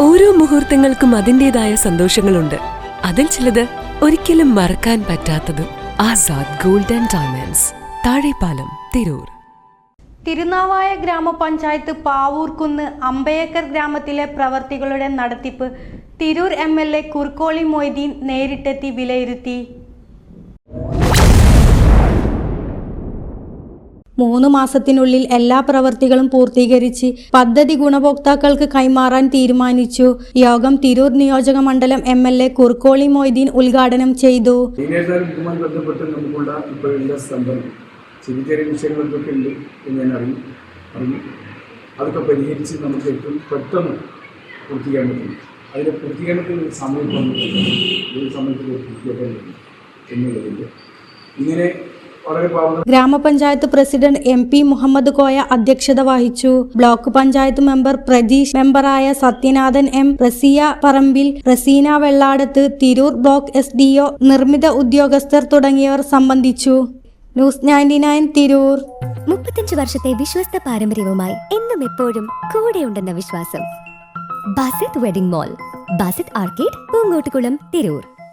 ഓരോ മുഹൂർത്തങ്ങൾക്കും അതിൻ്റെതായ സന്തോഷങ്ങളുണ്ട്. അതിൽ ചിലത് ഒരിക്കലും മറക്കാൻ പറ്റാത്തതും. Azad gold and diamonds, Thazhepalam, Tirur. Thirunavaya ഗ്രാമപഞ്ചായത്ത് പാവൂർക്കുന്ന് അമ്പയേക്കർ ഗ്രാമത്തിലെ പ്രവർത്തികളുടെ നടത്തിപ്പ് തിരൂർ MLA കുർക്കോളി മൊയ്തീൻ നേരിട്ടെത്തി വിലയിരുത്തി. 3 മാസത്തിനുള്ളിൽ എല്ലാ പ്രവൃത്തികളും പൂർത്തീകരിച്ച് പദ്ധതി ഗുണഭോക്താക്കൾക്ക് കൈമാറാൻ തീരുമാനിച്ചു. യോഗം തിരൂർ നിയോജക മണ്ഡലം MLA കുർക്കോളി മൊയ്തീൻ ഉദ്ഘാടനം ചെയ്തു. ചെറിയ വിഷയങ്ങളൊക്കെ ഉണ്ട് എന്ന് ഞാൻ അറിഞ്ഞു. അതൊക്കെ പരിഹരിച്ച് നമുക്ക് ഏറ്റവും പെട്ടെന്ന് പൂർത്തിക്കാൻ പറ്റും. അതിൻ്റെ പൂർത്തീകരണത്തിന് ഒരു സമയം ഒരു സമയത്തിൽ പൂർത്തിയാക്കാൻ പറ്റും എന്നുള്ളതിൻ്റെ ഇങ്ങനെ വളരെ ഗ്രാമപഞ്ചായത്ത് പ്രസിഡന്റ് MP മുഹമ്മദ് കോയ അധ്യക്ഷത വഹിച്ചു. ബ്ലോക്ക് പഞ്ചായത്ത് മെമ്പർ പ്രജീഷ്, മെമ്പറായ Sathyanathan M, Raziya Parambil, Razeena Velladath, Tirur block SDO, നിർമ്മിത ഉദ്യോഗസ്ഥർ തുടങ്ങിയവർ സംബന്ധിച്ചു. ന്യൂസ് 99 തിരൂർ. 35 വർഷത്തെ വിശ്വസ്ത പാരമ്പര്യവുമായി എന്നും എപ്പോഴും കൂടെയുണ്ടെന്ന വിശ്വാസം. Basith wedding mall, Basith arcade, Poongottukulam, Tirur.